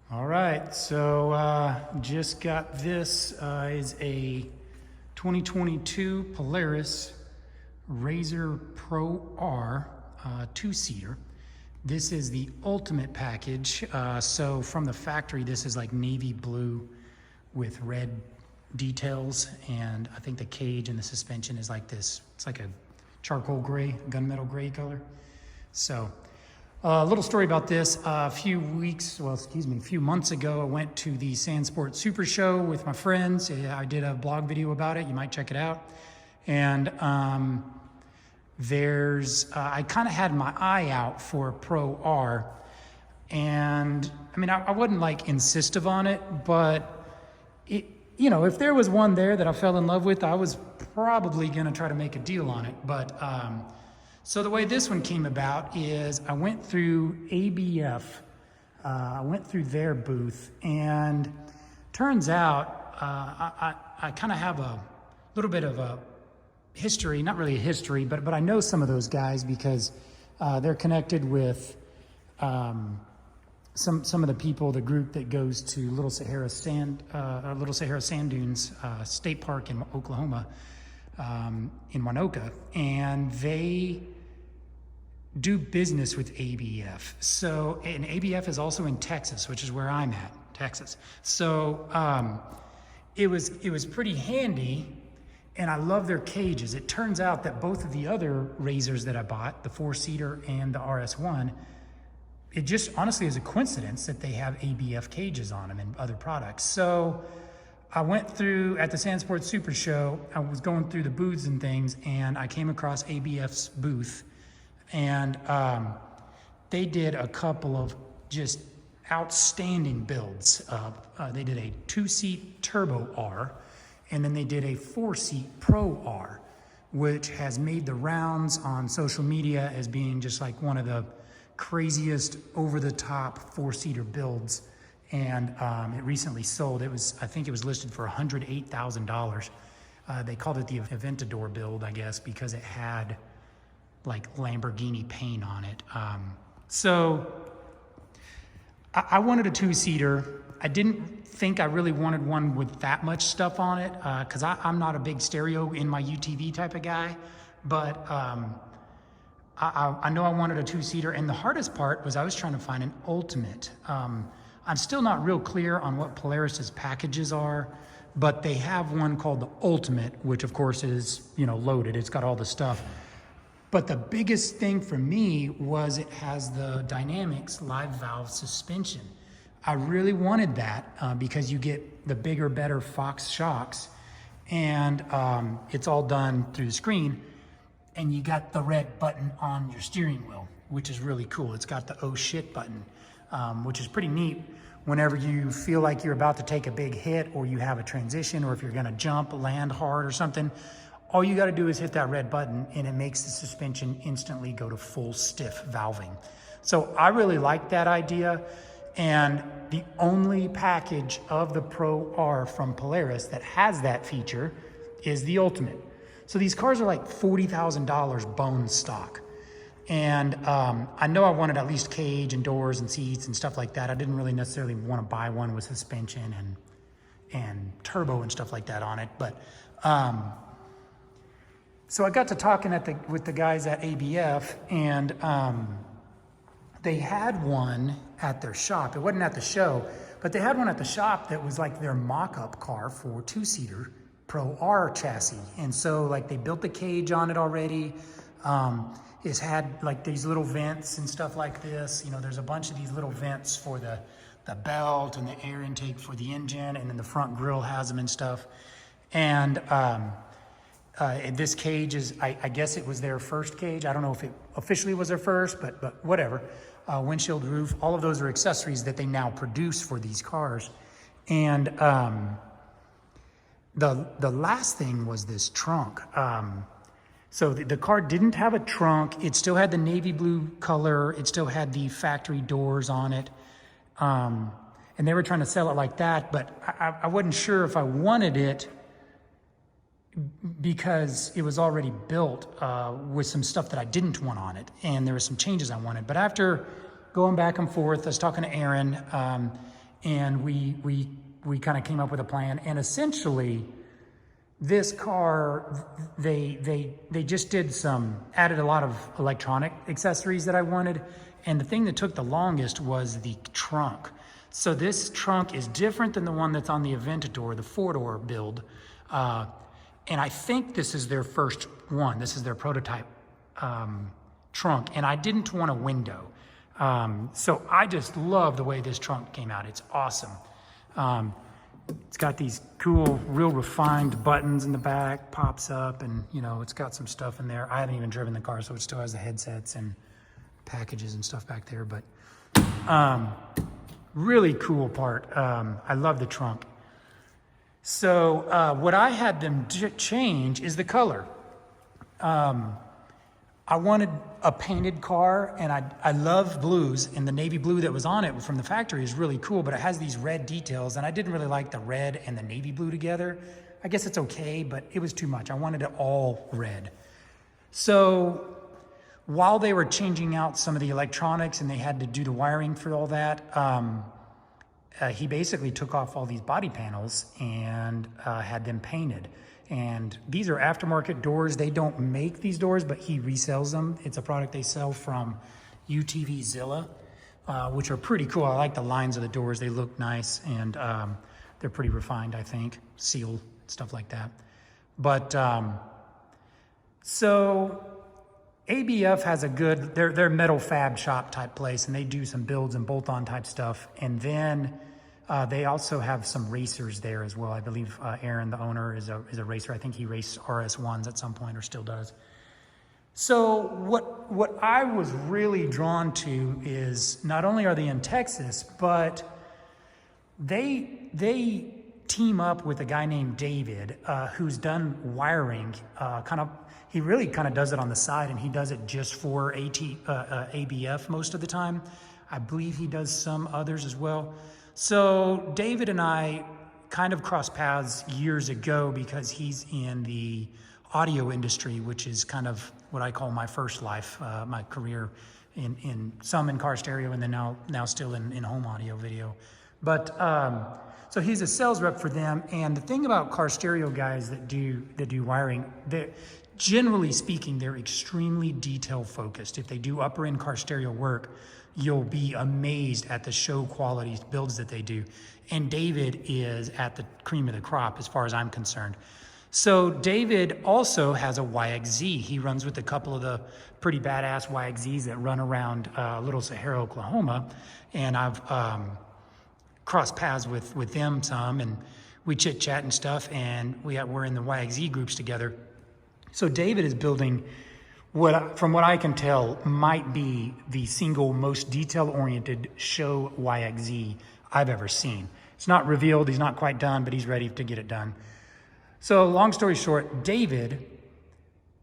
All right, so just got this is a 2022 Polaris RZR Pro R two-seater. This is the ultimate package. So from the factory, this is like navy blue with red details, and I think the cage and the suspension is like this. It's like a charcoal gray, gunmetal gray color. So a little story about this. A few months ago, I went to the Sandsport Super Show with my friends. I did a blog video about it. You might check it out. And I kind of had my eye out for a Pro R. And I mean, I wasn't like insistive on it, but if there was one there that I fell in love with, I was probably gonna try to make a deal on it. But so the way this one came about is I went through ABF, I went through their booth, and turns out I kind of have a little bit of a history, not really a history, but I know some of those guys because they're connected with some of the people, the group that goes to Little Sahara Sand Dunes State Park in Oklahoma, in Winoka, and they do business with ABF. So, and ABF is also in Texas, which is where I'm at, Texas. So it was pretty handy, and I love their cages. It turns out that both of the other RZRs that I bought, the 4-seater and the RS1, it just honestly is a coincidence that they have ABF cages on them and other products. So I went through at the Sandsport Super Show, I was going through the booths and things, and I came across ABF's booth, and they did a couple of just outstanding builds. They did a 2-seat Turbo R, and then they did a 4-seat Pro R, which has made the rounds on social media as being just like one of the craziest over-the-top 4-seater builds. And it recently sold. I think it was listed for $108,000. They called it the Aventador build, I guess, because it had like Lamborghini paint on it. So I wanted a 2-seater. I didn't think I really wanted one with that much stuff on it because I'm not a big stereo in my UTV type of guy, but I know I wanted a 2-seater, and the hardest part was I was trying to find an ultimate. I'm still not real clear on what Polaris's packages are, but they have one called the Ultimate, which of course is, loaded. It's got all the stuff. But the biggest thing for me was it has the Dynamics live valve suspension. I really wanted that because you get the bigger, better Fox shocks, and it's all done through the screen, and you got the red button on your steering wheel, which is really cool. It's got the oh shit button, which is pretty neat. Whenever you feel like you're about to take a big hit, or you have a transition, or if you're gonna jump, land hard or something, all you gotta do is hit that red button and it makes the suspension instantly go to full stiff valving. So I really like that idea. And the only package of the Pro R from Polaris that has that feature is the Ultimate. So these cars are like $40,000 bone stock. And I know I wanted at least cage and doors and seats and stuff like that. I didn't really necessarily want to buy one with suspension and turbo and stuff like that on it. But so I got to talking with the guys at ABF, and they had one at their shop. It wasn't at the show, but they had one at the shop that was like their mock-up car for 2-seater Pro R chassis. And so like they built the cage on it already. It's had like these little vents and stuff like this. There's a bunch of these little vents for the belt and the air intake for the engine, and then the front grille has them and stuff. And this cage is, I guess it was their first cage. I don't know if it officially was their first, but whatever. Windshield roof, all of those are accessories that they now produce for these cars. And the last thing was this trunk. So the car didn't have a trunk. It still had the navy blue color. It still had the factory doors on it. And they were trying to sell it like that, but I wasn't sure if I wanted it because it was already built with some stuff that I didn't want on it. And there were some changes I wanted. But after going back and forth, I was talking to Aaron, and we kind of came up with a plan. And essentially, this car, they just added a lot of electronic accessories that I wanted. And the thing that took the longest was the trunk. So this trunk is different than the one that's on the Aventador, the 4-door build. And I think this is their first one. This is their prototype trunk. And I didn't want a window. So I just love the way this trunk came out. It's awesome. It's got these cool, real refined buttons in the back, pops up, and it's got some stuff in there. I haven't even driven the car, so it still has the headsets and packages and stuff back there, but really cool part. I love the trunk. So what I had them change is the color. I wanted a painted car, and I love blues, and the navy blue that was on it from the factory is really cool, but it has these red details, and I didn't really like the red and the navy blue together. I guess it's okay, but it was too much. I wanted it all red. So while they were changing out some of the electronics and they had to do the wiring for all that, he basically took off all these body panels and had them painted. And these are aftermarket doors. They don't make these doors, but he resells them. It's a product they sell from UTV Zilla, which are pretty cool. I like the lines of the doors. They look nice, and they're pretty refined, I think. Seal, stuff like that. But so ABF has a good, they're metal fab shop type place, and they do some builds and bolt-on type stuff. And then they also have some racers there as well. I believe Aaron, the owner, is a racer. I think he raced RS1s at some point, or still does. So what I was really drawn to is not only are they in Texas, but they team up with a guy named David, who's done wiring. He really kind of does it on the side, and he does it just for ABF most of the time. I believe he does some others as well. So David and I kind of crossed paths years ago because he's in the audio industry, which is kind of what I call my first life, my career in car stereo, and then now still in home audio video. But so he's a sales rep for them. And the thing about car stereo guys that do wiring, generally speaking, they're extremely detail focused. If they do upper end car stereo work, you'll be amazed at the show quality builds that they do. And David is at the cream of the crop as far as I'm concerned. So David also has a YXZ. He runs with a couple of the pretty badass YXZs that run around Little Sahara, Oklahoma. And I've crossed paths with them some, and we chit chat and stuff, and we're in the YXZ groups together. So David is building from what I can tell, might be the single most detail-oriented show YXZ I've ever seen. It's not revealed, he's not quite done, but he's ready to get it done. So long story short, David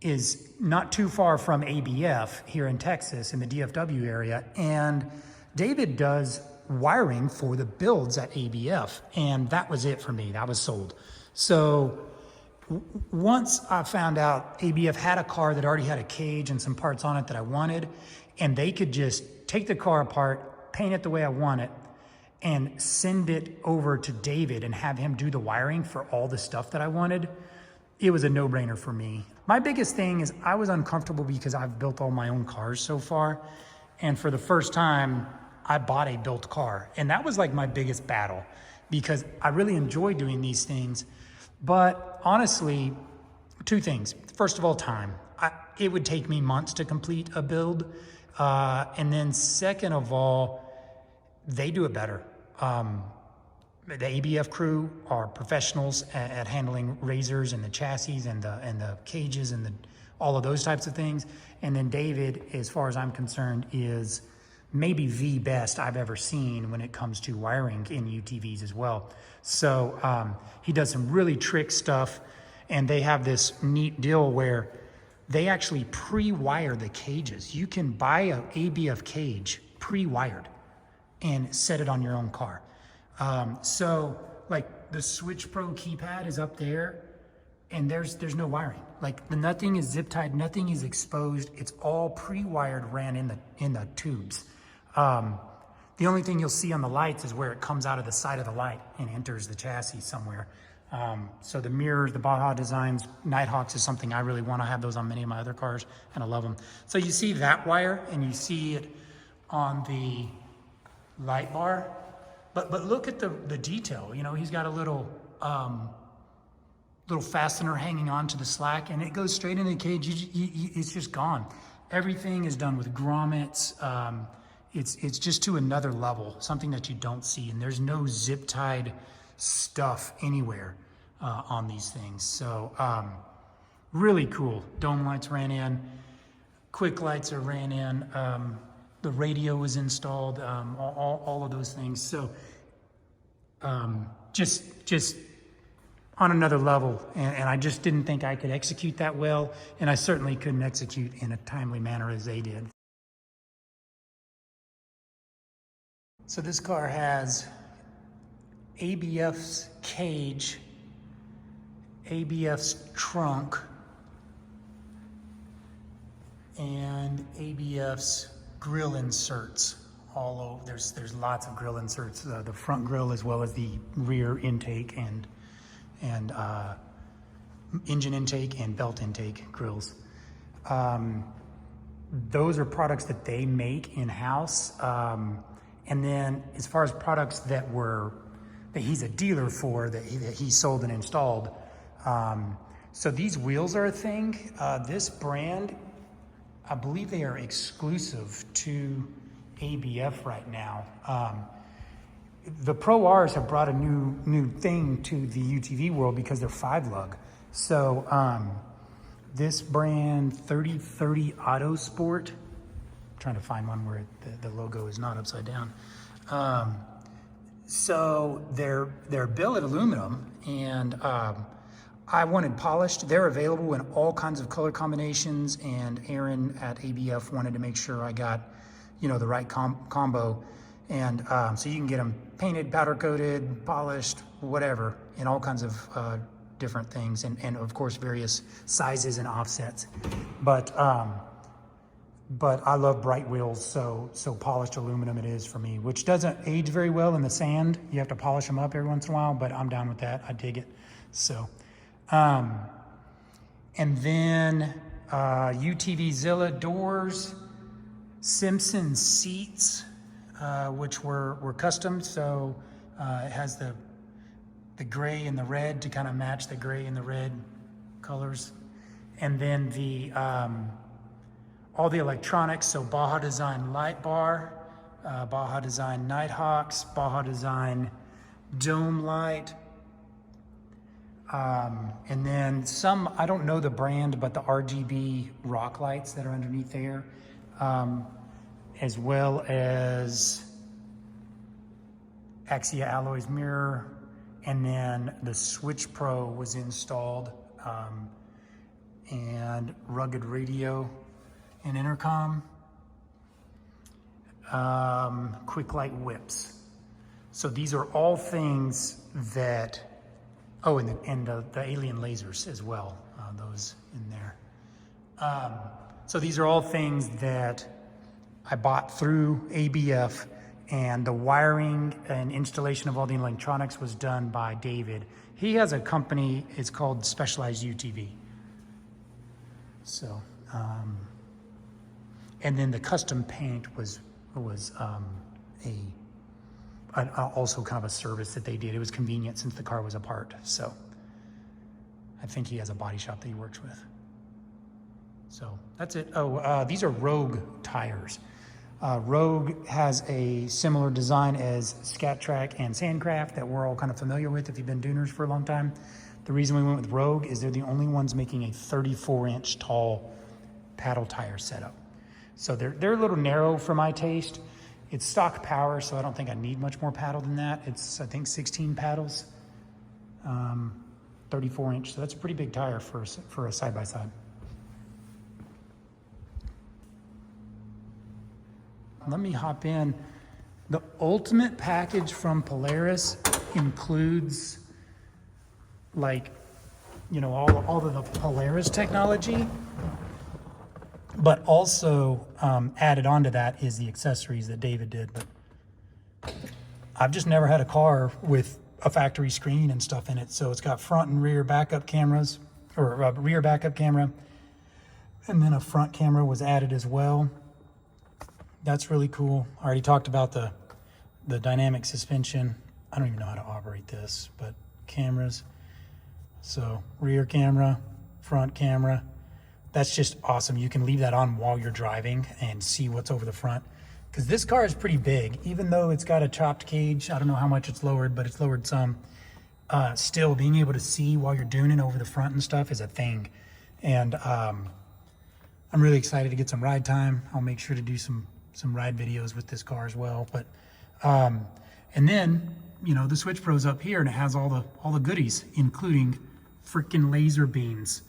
is not too far from ABF here in Texas in the DFW area, and David does wiring for the builds at ABF, and that was it for me. I was sold. So once I found out ABF had a car that already had a cage and some parts on it that I wanted, and they could just take the car apart, paint it the way I want it, and send it over to David and have him do the wiring for all the stuff that I wanted, it was a no-brainer for me. My biggest thing is I was uncomfortable because I've built all my own cars so far, and for the first time, I bought a built car. And that was like my biggest battle because I really enjoy doing these things. But honestly, two things. First of all, time. It would take me months to complete a build. And then second of all, they do it better. The ABF crew are professionals at handling razors and the chassis and the cages and all of those types of things. And then David, as far as I'm concerned, is maybe the best I've ever seen when it comes to wiring in UTVs as well. So he does some really trick stuff, and they have this neat deal where they actually pre-wire the cages. You can buy an ABF cage pre-wired and set it on your own car. So like the Switch Pro keypad is up there, and there's no wiring. Like nothing is zip tied, nothing is exposed. It's all pre-wired, ran in the tubes. The only thing you'll see on the lights is where it comes out of the side of the light and enters the chassis somewhere. So the mirrors, the Baja designs, Nighthawks is something I really want. I have those on many of my other cars, and I love them. So you see that wire, and you see it on the light bar. But look at the detail. You know, he's got a little fastener hanging on to the slack, and it goes straight into the cage. It's just gone. Everything is done with grommets. It's just to another level, something that you don't see, and there's no zip tied stuff anywhere on these things. So really cool. Dome lights ran in, quick lights are ran in, the radio was installed, all of those things. So just on another level, and I just didn't think I could execute that well, and I certainly couldn't execute in a timely manner as they did. So this car has ABF's cage, ABF's trunk, and ABF's grill inserts all over. There's lots of grill inserts, the front grill as well as the rear intake and engine intake and belt intake grills. Those are products that they make in-house. And then as far as products that he's a dealer for, that he sold and installed. So these wheels are a thing. This brand, I believe they are exclusive to ABF right now. The Pro Rs have brought a new thing to the UTV world because they're 5-lug. So this brand 3030 Autosport, I'm trying to find one where the logo is not upside down. So they're billet aluminum, and I wanted polished. They're available in all kinds of color combinations, and Aaron at ABF wanted to make sure I got, you know, the right combo. And so you can get them painted, powder coated, polished, whatever, in all kinds of different things, and of course various sizes and offsets. But I love bright wheels, so polished aluminum it is for me, which doesn't age very well in the sand. You have to polish them up every once in a while, but I'm down with that. I dig it. So, and then UTV Zilla doors, Simpson seats, which were custom. So it has the gray and the red to kind of match the gray and the red colors, and then the all the electronics, so Baja Design light bar, Baja Design Nighthawks, Baja Design dome light, and then some, I don't know the brand, but the RGB rock lights that are underneath there, as well as Axia Alloys mirror, and then the Switch Pro was installed, and rugged radio and intercom, quick light whips. So these are all things that, oh, and the alien lasers as well, those in there. So these are all things that I bought through ABF, and the wiring and installation of all the electronics was done by David. He has a company, it's called Specialized UTV. So, and then the custom paint was also kind of a service that they did. It was convenient since the car was apart. So I think he has a body shop that he works with. So that's it. Oh, these are Rogue tires. Rogue has a similar design as Scat Track and Sandcraft that we're all kind of familiar with if you've been Duners for a long time. The reason we went with Rogue is they're the only ones making a 34-inch tall paddle tire setup. So they're a little narrow for my taste. It's stock power, so I don't think I need much more paddle than that. It's, I think, 16 paddles, 34-inch. So that's a pretty big tire for a side-by-side. Let me hop in. The ultimate package from Polaris includes, like, you know, all of the Polaris technology, but also added onto that is the accessories that David did. But I've just never had a car with a factory screen and stuff in it. So it's got front and rear backup cameras, or a rear backup camera. And then a front camera was added as well. That's really cool. I already talked about the dynamic suspension. I don't even know how to operate this, but cameras. So rear camera, front camera. That's just awesome. You can leave that on while you're driving and see what's over the front. Because this car is pretty big, even though it's got a chopped cage. I don't know how much it's lowered, but it's lowered some. Still, being able to see while you're doing it over the front and stuff is a thing. And I'm really excited to get some ride time. I'll make sure to do some ride videos with this car as well. But and then, you know, the Switch Pro's up here and it has all the goodies, including freaking laser beams.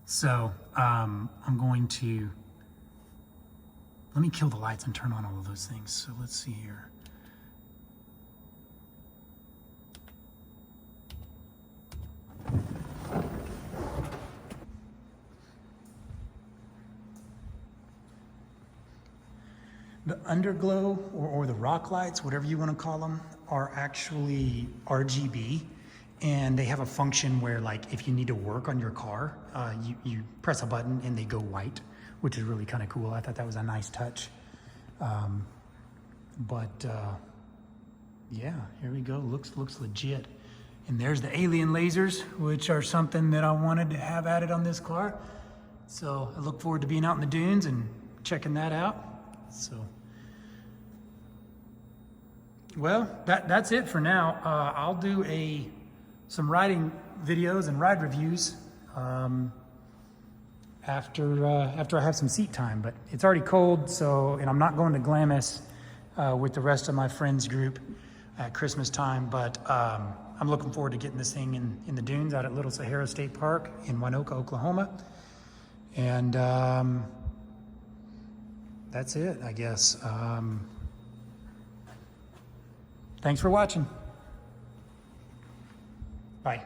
So I'm going to, let me kill the lights and turn on all of those things. So let's see here. The underglow or the rock lights, whatever you want to call them, are actually RGB. And they have a function where, like, if you need to work on your car, you press a button and they go white, which is really kind of cool. I thought that was a nice touch. Yeah, here we go. Looks legit. And there's the alien lasers, which are something that I wanted to have added on this car. So I look forward to being out in the dunes and checking that out. So, well, that's it for now. I'll do some riding videos and ride reviews after I have some seat time. But it's already cold, and I'm not going to Glamis with the rest of my friends group at Christmas time. But I'm looking forward to getting this thing in the dunes out at Little Sahara State Park in Winoka, Oklahoma. And that's it, I guess. Thanks for watching. Bye.